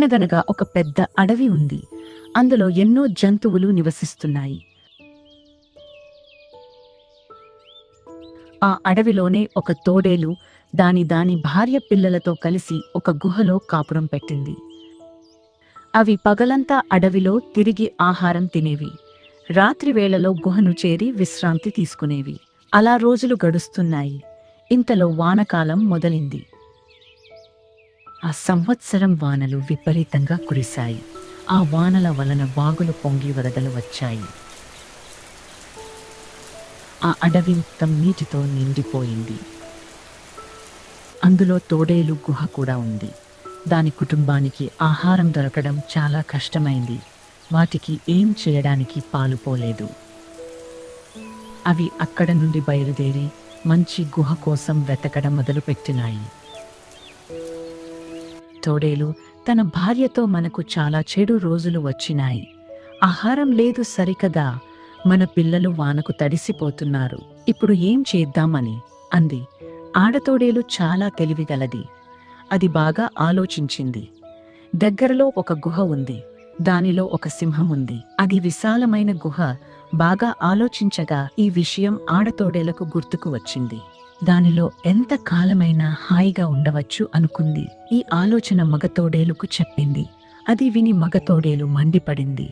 అనగనగా ఒక పెద్ద అడవి ఉంది. అందులో ఎన్నో జంతువులు నివసిస్తున్నాయి. ఆ అడవిలోనే ఒక తోడేలు దాని భార్య పిల్లలతో కలిసి ఒక గుహలో కాపురం పెట్టింది. అవి పగలంతా అడవిలో తిరిగి ఆహారం తినేవి. రాత్రి వేళలో గుహను చేరి విశ్రాంతి తీసుకునేవి. అలా రోజులు గడుస్తున్నాయి. ఇంతలో వానకాలం మొదలైంది. ఆ సంవత్సరం వానలు విపరీతంగా కురిశాయి. ఆ వానల వలన వాగులు పొంగి వరదలు వచ్చాయి. ఆ అడవి మొత్తం నీటితో నిండిపోయింది. అందులో తోడేలు గుహ కూడా ఉంది. దాని కుటుంబానికి ఆహారం దొరకడం చాలా కష్టమైంది. వాటికి ఏం చేయడానికి పాలుపోలేదు. అవి అక్కడ నుండి బయలుదేరి మంచి గుహ కోసం వెతకడం మొదలుపెట్టినాయి. తోడేలు తన భార్యతో మనకు చాలా చెడు రోజులు వచ్చినాయి. ఆహారం లేదు సరికదా, మన పిల్లలు వానకు తడిసిపోతున్నారు. ఇప్పుడు ఏం చేద్దామని అంది. ఆడతోడేలు చాలా తెలివిగలది. అది బాగా ఆలోచించింది. దగ్గరలో ఒక గుహ ఉంది. దానిలో ఒక సింహం ఉంది. అది విశాలమైన గుహ. బాగా ఆలోచించగా ఈ విషయం ఆడతోడేలకు గుర్తుకు వచ్చింది. దానిలో ఎంత కాలమైనా హాయిగా ఉండవచ్చు అనుకుంది. ఈ ఆలోచన మగతోడేలుకు చెప్పింది. అది విని మగతోడేలు మండిపడింది.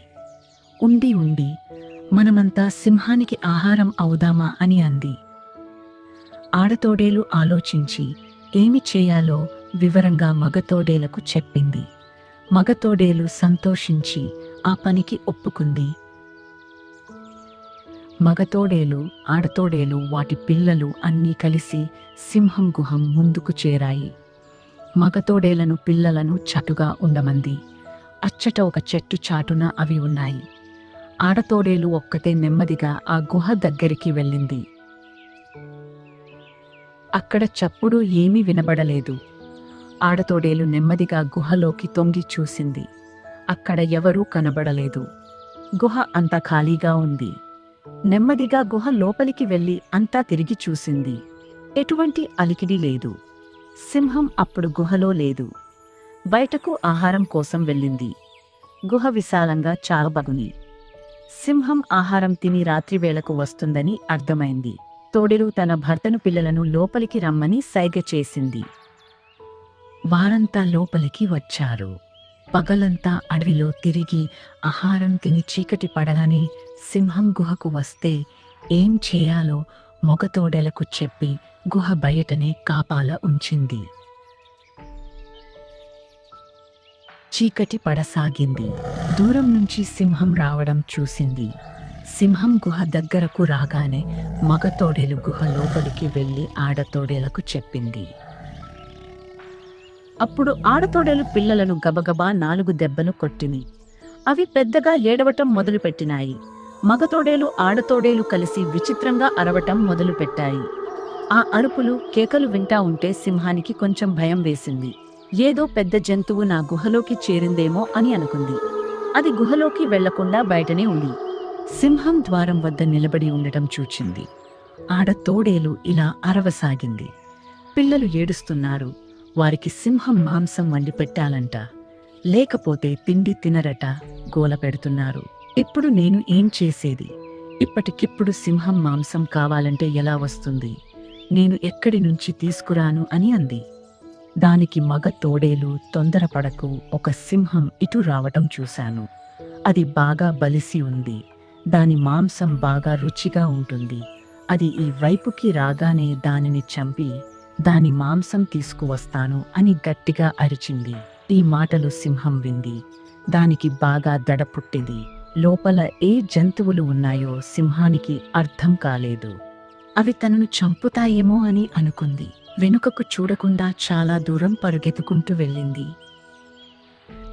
ఉండి ఉండి మనమంతా సింహానికి ఆహారం అవుదామా అని అంది. ఆడతోడేలు ఆలోచించి ఏమి చేయాలో వివరంగా మగతోడేలకు చెప్పింది. మగతోడేలు సంతోషించి ఆ పనికి ఒప్పుకుంది. మగతోడేలు, ఆడతోడేలు, వాటి పిల్లలు అన్నీ కలిసి సింహం గుహం ముందుకు చేరాయి. మగతోడేలను పిల్లలను చటుగా ఉండమంది. అచ్చట ఒక చెట్టు చాటున అవి ఉన్నాయి. ఆడతోడేలు ఒక్కతే నెమ్మదిగా ఆ గుహ దగ్గరికి వెళ్ళింది. అక్కడ చప్పుడు ఏమీ వినబడలేదు. ఆడతోడేలు నెమ్మదిగా గుహలోకి తొంగి చూసింది. అక్కడ ఎవరూ కనబడలేదు. గుహ అంతా ఖాళీగా ఉంది. నెమ్మదిగా గుహ లోపలికి వెళ్ళి అంతా తిరిగి చూసింది. ఎటువంటి అలికిడి లేదు. సింహం అప్పుడు గుహలో లేదు. బయటకు ఆహారం కోసం వెళ్ళింది. గుహ విశాలంగా చాలా బాగుంది. సింహం ఆహారం తిని రాత్రివేళకు వస్తుందని అర్థమైంది. తోడేలు తన భర్తను పిల్లలను లోపలికి రమ్మని సైగ చేసింది. వారంతా లోపలికి వచ్చారు. పగలంతా అడవిలో తిరిగి ఆహారం తిని చీకటి పడగానే సింహం గుహకు వస్తే ఏం చేయాలో మగతోడేలకు చెప్పి గుహ బయటనే కాపాల ఉంచింది. చీకటి పడసాగింది. దూరం నుంచి సింహం రావడం చూసింది. సింహం గుహ దగ్గరకు రాగానే మగతోడేలు గుహ లోపలికి వెళ్ళి ఆడతోడేలకు చెప్పింది. అప్పుడు ఆడతోడేలు పిల్లలను గబగబా 4 దెబ్బలు కొట్టింది. అవి పెద్దగా ఏడవటం మొదలుపెట్టినాయి. మగతోడేలు, ఆడతోడేలు కలిసి విచిత్రంగా అరవటం మొదలుపెట్టాయి. ఆ అరుపులు, కేకలు వింటా ఉంటే సింహానికి కొంచెం భయం వేసింది. ఏదో పెద్ద జంతువు నా గుహలోకి చేరిందేమో అని అనుకుంది. అది గుహలోకి వెళ్లకుండా బయటనే ఉంది. సింహం ద్వారం వద్ద నిలబడి ఉండటం చూచింది. ఆడతోడేలు ఇలా అరవసాగింది. పిల్లలు ఏడుస్తున్నారు. వారికి సింహం మాంసం వండి పెట్టాలంట. లేకపోతే తిండి తినరట. గోల పెడుతున్నారు. ఇప్పుడు నేను ఏం చేసేది? ఇప్పటికిప్పుడు సింహం మాంసం కావాలంటే ఎలా వస్తుంది? నేను ఎక్కడి నుంచి తీసుకురాను అని అంది. దానికి మగ తోడేలు, తొందరపడకు, ఒక సింహం ఇటు రావటం చూశాను. అది బాగా బలిసి ఉంది. దాని మాంసం బాగా రుచిగా ఉంటుంది. అది ఈ వైపుకి రాగానే దానిని చంపి దాని మాంసం తీసుకువస్తాను అని గట్టిగా అరిచింది. ఈ మాటలు సింహం వింది. దానికి బాగా దడ పుట్టింది. లోపల ఏ జంతువులు ఉన్నాయో సింహానికి అర్థం కాలేదు. అవి తనను చంపుతాయేమో అని అనుకుంది. వెనుకకు చూడకుండా చాలా దూరం పరుగెత్తుకుంటూ వెళ్ళింది.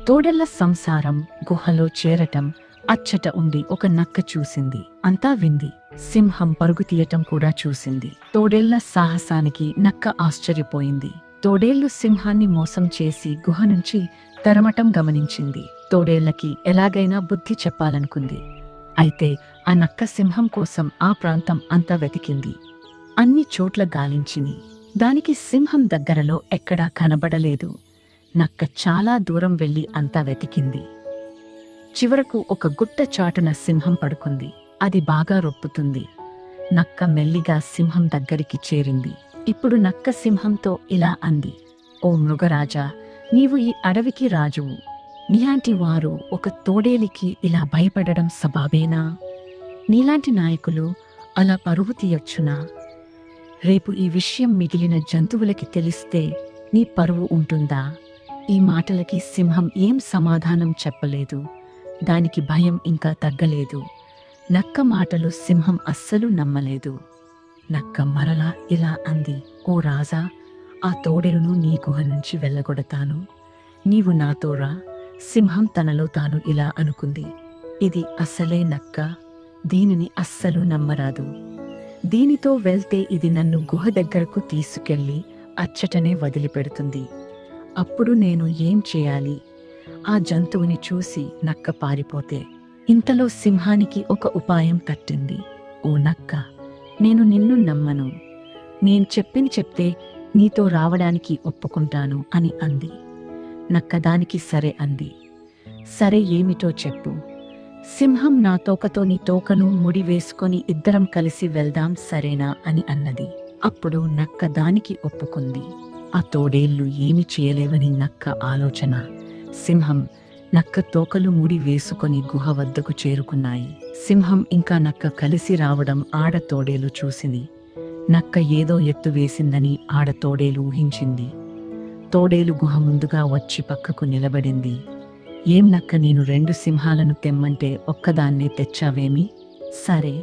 తోడేళ్ల సంసారం గుహలో చేరటం అచ్చట ఉండి ఒక నక్క చూసింది. అంతా వింది. సింహం పరుగు తీయటం కూడా చూసింది. తోడేళ్ల సాహసానికి నక్క ఆశ్చర్యపోయింది. తోడేళ్లు సింహాన్ని మోసం చేసి గుహ నుంచి తరమటం గమనించింది. తోడేళ్లకి ఎలాగైనా బుద్ధి చెప్పాలనుకుంది. అయితే ఆ నక్క సింహం కోసం ఆ ప్రాంతం అంతా వెతికింది. అన్ని చోట్ల గాలించింది. దానికి సింహం దగ్గరలో ఎక్కడా కనబడలేదు. నక్క చాలా దూరం వెళ్ళి అంతా వెతికింది. చివరకు ఒక గుట్ట చాటున సింహం పడుకుంది. అది బాగా రొప్పుతుంది. నక్క మెల్లిగా సింహం దగ్గరికి చేరింది. ఇప్పుడు నక్క సింహంతో ఇలా అంది, ఓ మృగరాజా, నీవు ఈ అడవికి రాజువు. నీలాంటి వారు ఒక తోడేలికి ఇలా భయపడడం సబాబేనా? నీలాంటి నాయకులు అలా పరువు తీయొచ్చునా? రేపు ఈ విషయం మిగిలిన జంతువులకి తెలిస్తే నీ పరువు ఉంటుందా? ఈ మాటలకి సింహం ఏం సమాధానం చెప్పలేదు. దానికి భయం ఇంకా తగ్గలేదు. నక్క మాటలు సింహం అస్సలు నమ్మలేదు. నక్క మరలా ఇలా అంది, ఓ రాజా, ఆ తోడేలును నీ గుహ నుంచి వెళ్ళగొడతాను. నీవు నాతో రా. సింహం తనలో తాను ఇలా అనుకుంది, ఇది అసలే నక్క, దీనిని అస్సలు నమ్మరాదు. దీనితో వెళ్తే ఇది నన్ను గుహ దగ్గరకు తీసుకెళ్ళి అచ్చటనే వదిలిపెడుతుంది. అప్పుడు నేను ఏం చేయాలి? ఆ జంతువుని చూసి నక్క పారిపోతే. ఇంతలో సింహానికి ఒక ఉపాయం తట్టింది. ఓ నక్క, నేను నిన్ను నమ్మను. నేను చెప్తే నీతో రావడానికి ఒప్పుకుంటాను అని అంది. నక్క దానికి సరే అంది. సరే, ఏమిటో చెప్పు. సింహం నా తోకతో నీ తోకను ముడి వేసుకొని ఇద్దరం కలిసి వెళ్దాం, సరేనా అని అన్నది. అప్పుడు నక్క దానికి ఒప్పుకుంది. ఆ తోడేళ్లు ఏమి చేయలేవని నక్క ఆలోచన. సింహం, నక్క తోకలు ముడి వేసుకొని గుహ వద్దకు చేరుకున్నాయి. సింహం ఇంకా నక్క కలిసి రావడం ఆడ తోడేలు చూసింది. నక్క ఏదో ఎత్తు వేసిందని ఆడ తోడేలు ఊహించింది. తోడేలు గుహ ముందుగా వచ్చి పక్కకు నిలబడింది. ఏం నక్క, నేను 2 సింహాలను తెమ్మంటే ఒక్కదాన్నే తెచ్చావేమి? సరే,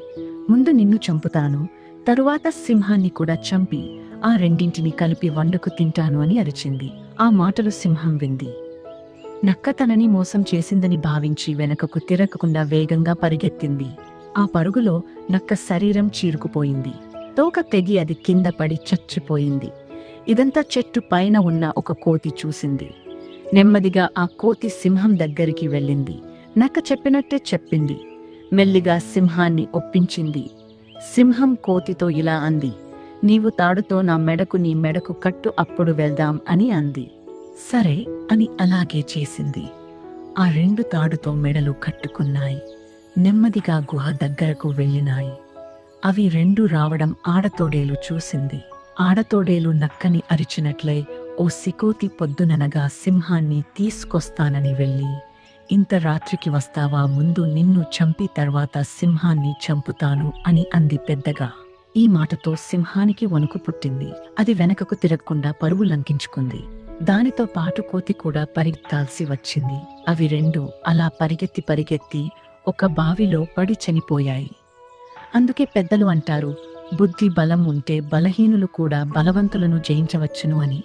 ముందు నిన్ను చంపుతాను, తరువాత సింహాన్ని కూడా చంపి ఆ రెండింటిని కలిపి వండుకు తింటాను అని అరిచింది. ఆ మాటలు సింహం వింది. నక్క తనని మోసం చేసిందని భావించి వెనకకు తిరగకుండా వేగంగా పరిగెత్తింది. ఆ పరుగులో నక్క శరీరం చీరుకుపోయింది. తోక తెగి అది కింద పడి చచ్చిపోయింది. ఇదంతా చెట్టు పైన ఉన్న ఒక కోతి చూసింది. నెమ్మదిగా ఆ కోతి సింహం దగ్గరికి వెళ్ళింది. నక్క చెప్పినట్టే చెప్పింది. మెల్లిగా సింహాన్ని ఒప్పించింది. సింహం కోతితో ఇలా అంది, నీవు తాడుతో నా మెడకు నీ మెడకు కట్టు, అప్పుడు వెళ్దాం అని అంది. సరే అని అలాగే చేసింది. ఆ 2 తాడుతో మెడలు కట్టుకున్నాయి. నెమ్మదిగా గుహ దగ్గరకు వెళ్ళినాయి. అవి 2 రావడం ఆడతోడేలు చూసింది. ఆడతోడేలు నక్కని అరిచినట్లే, ఓ సికోతి, పొద్దుననగా సింహాన్ని తీసుకొస్తానని వెళ్ళి, ఇంత రాత్రికి వస్తావా? ముందు నిన్ను చంపి తర్వాత సింహాన్ని చంపుతాను అని అంది పెద్దగా. ఈ మాటతో సింహానికి వణుకు పుట్టింది. అది వెనకకు తిరగకుండా పరువు లంకించుకుంది. దానితో పాటు కోతి కూడా పరిగెత్తాల్సి వచ్చింది. అవి 2 అలా పరిగెత్తి ఒక బావిలో పడి చనిపోయాయి. అందుకే పెద్దలు అంటారు, బుద్ధి బలం ఉంటే బలహీనులు కూడా బలవంతులను జయించవచ్చును అని.